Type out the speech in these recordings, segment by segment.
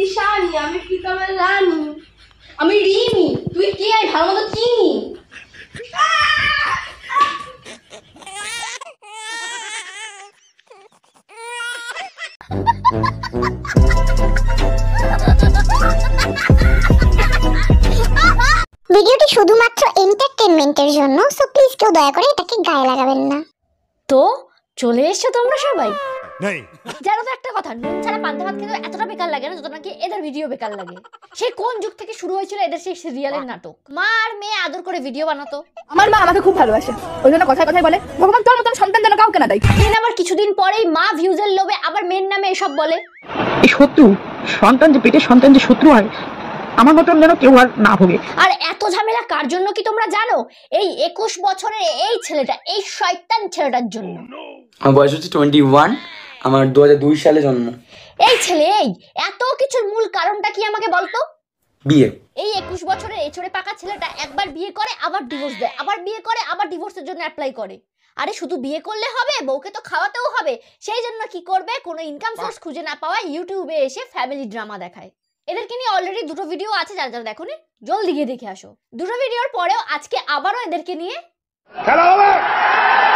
দিশানি, আমি প্রীতমের রানী, আমি রিমি, তুই কে ভালো মতো চিনি। ভিডিওটি শুধুমাত্র এন্টারটেইনমেন্টের জন্য, সো প্লিজ কেউ দয়া করে এটাকে গায়ে লাগাবেন না। তো চলে এসছো তোমরা সবাই। জানো তো একটা কথা, নুন ছাড়া পান্তা ভাত খেতে এতটা বেকার লাগে না যত নাকি এদের ভিডিও বেকার লাগে। সেই কোন যুগ থেকে শুরু হয়েছিল এদের সেই সিরিয়ালের নাটক। মা আর মেয়ে আদর করে ভিডিও বানাতো। আমার মা আমাকে খুব ভালোবাসে, ওই জন্য কথায় কথায় বলে ভগবান তোর মতন সন্তান যেন কাউকে না দেয়। আবার কিছুদিন পরেই মা ভিউজের লোভে আবার মেয়ের নামে এসব বলে। এই শত্রু সন্তান যে পেটের সন্তান যে শত্রু হয়, আমার মতন যেন কেউ আর না ভোগে। আর এত ঝামেলা কার জন্য কি তোমরা জানো? এই 21 বছরের এই ছেলেটা, এই শয়তান ছেলেটার জন্য। আমার বয়স হচ্ছে 21, আমার 2002 সালে জন্ম। এই ছেলে, এই এত কিছুর মূল কারণটা কি আমাকে বলতো? বিয়ে। এই 21 বছরের এছড়ে পাকা ছেলেটা একবার বিয়ে করে আবার ডিভোর্স দেয়, আবার বিয়ে করে আবার ডিভোর্সের জন্য অ্যাপ্লাই করে। আরে শুধু বিয়ে করলে হবে? বউকে তো খাওয়াতেও হবে। সেই জন্য কি করবে, কোনো ইনকাম সোর্স খুঁজে না পাওয়া ইউটিউবে এসে ফ্যামিলি ড্রামা দেখায়। এদেরকে নিয়ে অলরেডি দুটো ভিডিও আছে, যারা যারা দেখোনি জলদি গিয়ে দেখে আসো। দুটো ভিডিওর পরেও আজকে আবারও এদেরকে নিয়ে খেলা হবে।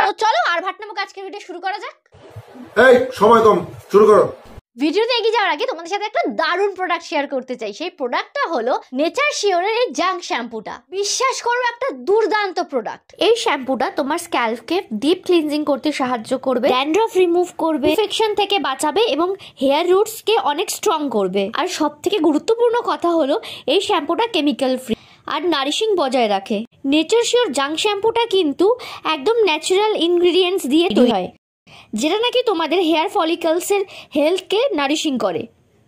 তো চলো আর ভাট নামক আজকের ভিডিও শুরু করা যাক। এই সময় কম, শুরু করো। ভিডিওতে এগিয়ে যাওয়ার আগে তোমাদের সাথে একটা দারুণ প্রোডাক্ট শেয়ার করতে চাই। সেই প্রোডাক্টটা হলো নেচার শিওরের এই জাঙ্ক শ্যাম্পুটা। বিশ্বাস করো, একটা দুর্দান্ত প্রোডাক্ট। এই শ্যাম্পুটা তোমার স্ক্যাল্পকে ডিপ ক্লিনজিং করতে সাহায্য করবে, ড্যান্ড্রফ রিমুভ করবে, ইনফেকশন থেকে বাঁচাবে এবং হেয়ার রুটসকে অনেক স্ট্রং করবে। আর সবথেকে গুরুত্বপূর্ণ কথা হলো এই শ্যাম্পুটা কেমিক্যাল ফ্রি আর নারিশিং বজায় রাখে। নেচার শিওর জাঙ্ক শ্যাম্পুটা কিন্তু একদম ন্যাচারাল ইনগ্রেডিয়েন্টস দিয়ে তৈরি হয়, যেটা নাকি তোমাদের হেয়ার ফলিকলসের হেলথকে নারিশিং করে।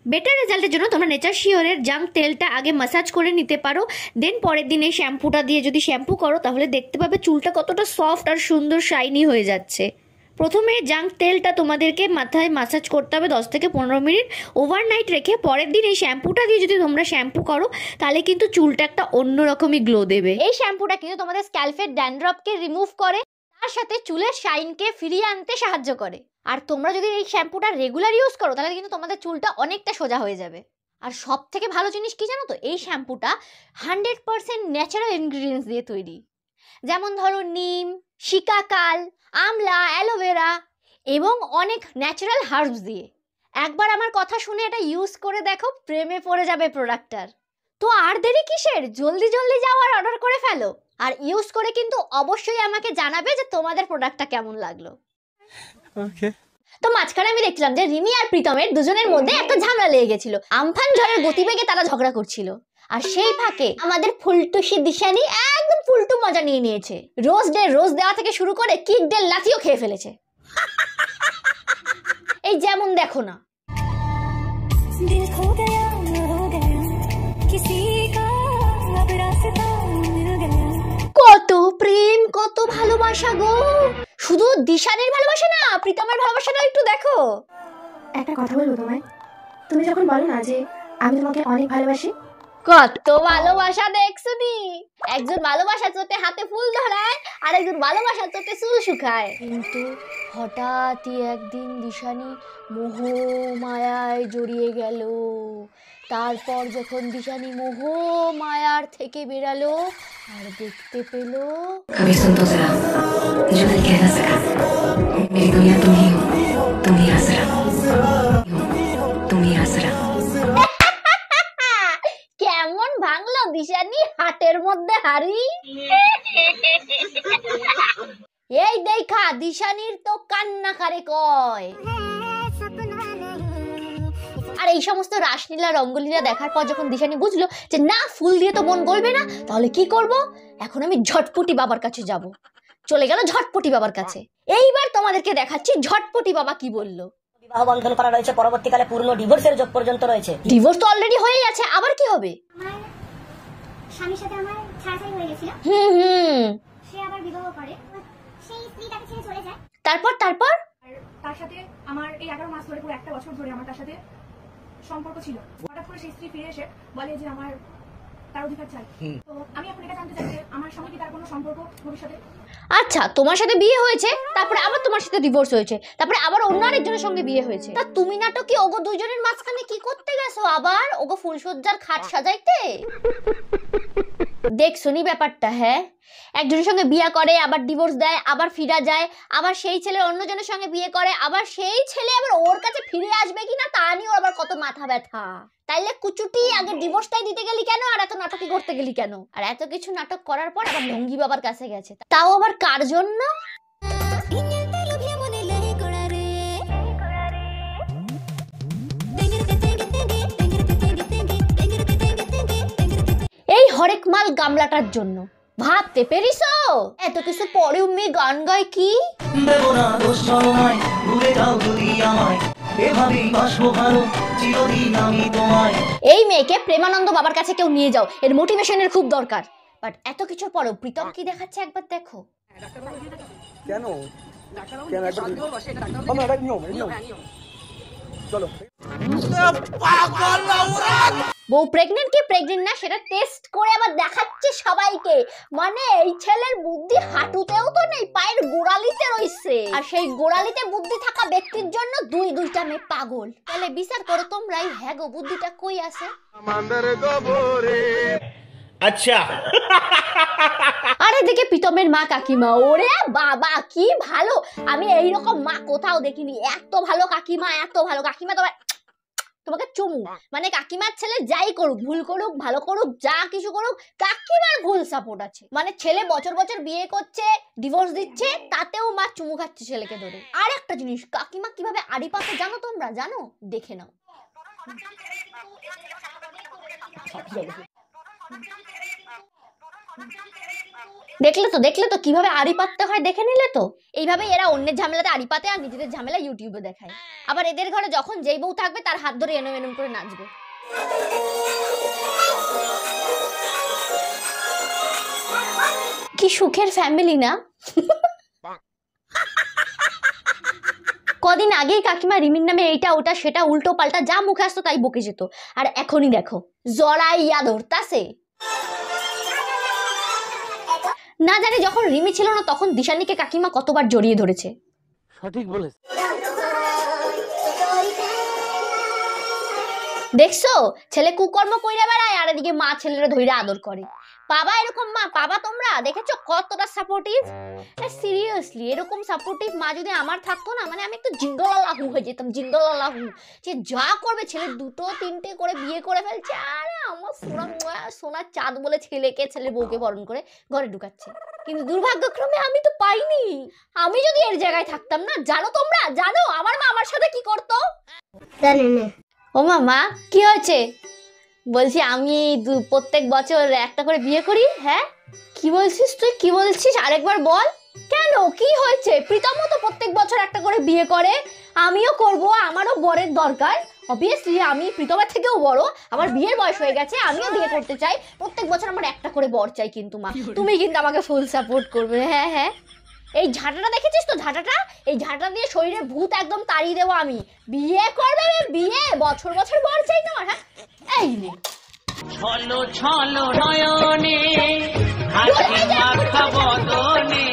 বেটার রেজাল্টের জন্য তোমরা নেচার শিওরের জাঙ্ক তেলটা আগে মাসাজ করে নিতে পারো, দেন পরের দিন এই শ্যাম্পুটা দিয়ে যদি শ্যাম্পু করো তাহলে দেখতে পাবে চুলটা কতটা সফট আর সুন্দর শাইনি হয়ে যাচ্ছে। প্রথমে জাঙ্ক তেলটা তোমাদেরকে মাথায় মাসাজ করতে হবে 10 থেকে 15 মিনিট ওভারনাইট রেখে, পরের দিন এই শ্যাম্পুটা দিয়ে যদি তোমরা শ্যাম্পু করো তাহলে কিন্তু চুলটা একটা অন্যরকমই গ্লো দেবে। এই শ্যাম্পুটা কিন্তু তোমাদের স্ক্যাল্পের ড্যান্ড্রফকে রিমুভ করে, তার সাথে চুলের শাইনকে ফিরিয়ে আনতে সাহায্য করে। আর তোমরা যদি এই শ্যাম্পুটা রেগুলার ইউজ করো তাহলে কিন্তু তোমাদের চুলটা অনেকটা সোজা হয়ে যাবে। আর সব থেকে ভালো জিনিস কি জানো তো, এই শ্যাম্পুটা 100% ন্যাচারাল ইনগ্রিডিয়েন্টস দিয়ে তৈরি। যেমন ধরো নিম, শিকাকাল, আমলা, অ্যালোভেরা এবং অনেক ন্যাচারাল হার্বস দিয়ে। একবার আমার কথা শুনে এটা ইউজ করে দেখো, প্রেমে পড়ে যাবে প্রোডাক্টটার। তো আর দেরি কিসের, জলদি জলদি যাও আর অর্ডার করে ফেলো। আর ইউজ করে কিন্তু অবশ্যই আমাকে জানাবে যে তোমাদের প্রোডাক্টটা কেমন লাগলো। ওকে। তো মাঝখানে আমি দেখলাম যে রিমি আর প্রীতমের দুজনের মধ্যে একটা ঝামেলা লেগে গেছিল। আমফান ঝড়ের গতিবেগে তারা ঝগড়া করছিল। আর সেই ফাঁকে আমাদের ফুলটুসি দিশানি একদম ফুলটু মজা নিয়ে নিয়েছে। রোজ দেওয়া থেকে শুরু করে কিক ডে লাথিও খেয়ে ফেলেছে। এই যেমন দেখো না, কত প্রেম, কত ভালোবাসা গো। শুধু দিশানের ভালোবাসা না, প্রীতমের ভালোবাসাটাও একটু দেখো। একটা কথা বলবো তোমায়, তুমি যখন বলো না যে আমি তোমাকে অনেক ভালোবাসি, কত ভালোবাসা দেখছো নি। একজন ভালোবাসা চোটে হাতে ফুল ধরায় আর একজন ভালোবাসা চোটে চুল শুকায়। কিন্তু হঠাৎই একদিন দিশানি মোহ মায়ায় জড়িয়ে গেল। তারপর যখন দিশানি মোহ মায়ার থেকে বেরালো আর দেখতে পেল, कभी सुन तो जरा जो दिल कह ना सका, मेरी दुनिया तुम ही हो, तुम ही आसरा, तुम ही आसरा। কেমন ভাঙলো দিশানি হাটের মধ্যে হাড়ি। এই দেখা দিশানির তো কান্না কারে কয়। আর এই সমস্ত রাসলীলা রঙ্গলীলা দেখার পর যখন দিশানি বুঝলো যে না, ফুল দিয়ে তো মন গলবে না, তাহলে কি করব, এখন আমি ঝটপটি বাবার কাছে যাব। চলে গেল ঝটপটি বাবার কাছে। এইবার তোমাদেরকে দেখাচ্ছি ঝটপটি বাবা কি বললো। বিবাহ বন্ধন করা রয়েছে, পরবর্তীকালে পূর্ণ ডিভোর্সের যোগ পর্যন্ত রয়েছে। ডিভোর্স তো অলরেডি হয়ে গেছে, আবার কি হবে? স্বামীর সাথে আমার ছাড়াছাড়ি হয়ে গেছিল। সে আবার বিবাহ করে, সেই স্ত্রী তাকে ছেড়ে চলে যায়। তারপর তার সাথে আমার এই 11 মাস ধরে, পুরো একটা বছর ধরে আমার তার সাথে সম্পর্ক ছিল। হঠাৎ করে সেই স্ত্রী ফিরে এসে বলে যে আমার তার অধিকার চাই। তো আমি এখন এটা জানতে চাই যে আমার সঙ্গে কি তার কোনো সম্পর্ক ভবিষ্যতে? আচ্ছা, তোমার সাথে বিয়ে হয়েছে, তারপরে আবার তোমার সাথে ডিভোর্স হয়েছে, তারপরে আবার অন্য আরেকজনের সঙ্গে বিয়ে হয়েছে, তা তুমি নাটক কি ওগো দুইজনের মাঝখানে কি করতে গেছো? আবার ওগো ফুলসজ্জার খাট সাজাইতে? দেখছনি ব্যাপারটা? হ্যাঁ, একজনের সঙ্গে বিয়ে করে, আবার ডিভোর্স দেয়, আবার ফিরা যায়, আবার সেই ছেলে অন্যজনের সঙ্গে বিয়ে করে, আবার সেই ছেলে আবার ওর কাছে ফিরে আসবে কিনা তা নিয়েও আবার কত মাথা ব্যথা। তাইলে কুচুটি আগে ডিভোর্সটাই দিতে গেলি কেন, আর এত নাটকই করতে গেলি কেন? আর এত কিছু নাটক করার পর আবার লঙ্গি বাবার কাছে গেছে, তাও আবার কার জন্য? এই হরেক মাল গামলাটার জন্য। ভাবতে পেরেছো? এত কিছু পরেও মেয়ে গান গায় কি? এই মেয়েকে প্রেমানন্দ বাবার কাছে কেউ নিয়ে যাও, এর মোটিভেশনের খুব দরকার। বাট এত কিছুর পরেও প্রীতম কি দেখাচ্ছে একবার দেখো। কেন চলো। বউ প্রেগনেন্ট কি প্রেগনেন্ট না সেটা টেস্ট করে আবার দেখাচ্ছে সবাইকে। মানে এই ছেলের বুদ্ধি হাঁটুতেও তো নেই, পায়ের গোড়ালিতে রইছে। আর সেই গোড়ালিতে বুদ্ধি থাকা ব্যক্তির জন্য দুইটা মেয়ে পাগল। তাহলে বিচার করো তোমরাই, হ্যাঁ গো বুদ্ধিটা কই আছে? আচ্ছা। আরে দেখে প্রীতমের মা কাকিমা, ওরে বাবা কি ভালো! আমি এইরকম মা কোথাও দেখিনি। এত ভালো কাকিমা, এত ভালো কাকিমা। তোমাকে চুমু। মানে কাকিমার ছেলে যাই করুক, ভুল করুক, ভালো করুক, যা কিছু করুক, কাকিমার ফুল সাপোর্ট আছে। মানে ছেলে বছর বছর বিয়ে করছে, ডিভোর্স দিচ্ছে, তাতেও মা চুমু খাচ্ছে ছেলেকে ধরে। আর একটা জিনিস, কাকিমা কিভাবে আড়ি পাতে জানো তোমরা? জানো? দেখে নাও। দেখলে তো কিভাবে আড়ি পাততে হয়, দেখে নিলে তো? এইভাবে এরা অন্যের ঝামেলাতে আড়ি পাতে আর নিজেদের ঝামেলা ইউটিউবে দেখায়। আবার এদের ঘরে যখন যেই বউ থাকবে তার হাত ধরে এনম এনম করে নাচবে। কি সুখের ফ্যামিলি না? কদিন আগেই কাকিমা রিমির নামে এইটা ওটা সেটা উল্টো পাল্টা যা মুখে আসতো তাই বকে যেত, আর এখনই দেখো জড়াইয়া ধরতাছে। না জানি যখন রিমি ছিল না তখন দিশানিকে কাকিমা কতবার জড়িয়ে ধরেছে। সঠিক বলেছে। দেখছো ছেলে কুকর্ম কইরা বেড়ায়, আর এদিকে মা ছেলেরা ধইরা আদর করে। বাবা এরকম মা বাবা তোমরা দেখেছো কতটা সাপোর্টিভ? সিরিয়াসলি এরকম সাপোর্টিভ মা যদি আমার থাকতো না, মানে আমি একটু জিন্দলালাহু হয়ে যেতাম, জিন্দলালাহু। যে যা করবে, ছেলে 2-3টে করে বিয়ে করে ফেলছে, আর আমার সোনার চাঁদ বলে ছেলেকে, ছেলের বউকে বরণ করে ঘরে ঢুকাচ্ছে। কিন্তু দুর্ভাগ্যক্রমে আমি তো পাইনি। আমি যদি এর জায়গায় থাকতাম না, জানো তোমরা, জানো আমার মা আমার সাথে কি করতো? জানি না। ও মামা কি হয়েছে? বলছি আমি প্রত্যেক বছর একটা করে বিয়ে করি। হ্যাঁ কি বলছিস তুই, কি বলছিস আরেকবার বল। কেন কি হয়েছে? প্রীতমও তো প্রত্যেক বছর একটা করে বিয়ে করে, আমিও করব, আমারও বরের দরকার। অবভিয়াসলি আমি প্রীতমের থেকেও বড়, আমার বিয়ের বয়স হয়ে গেছে, আমিও বিয়ে করতে চাই। প্রত্যেক বছর আমার একটা করে বর চাই, কিন্তু মা তুমি কিন্তু আমাকে ফুল সাপোর্ট করবে। হ্যাঁ হ্যাঁ, এই ঝাঁটাটা দেখেছিস তো, ঝাঁটাটা, এই ঝাঁটা দিয়ে শরীরের ভূত একদম তাড়িয়ে দেবো আমি। বিয়ে করবে বিয়ে, বছর বছর বর চাই তোমার। হ্যাঁ এই নে ছলো ছলো নয়নে হাসি মাখা বদনে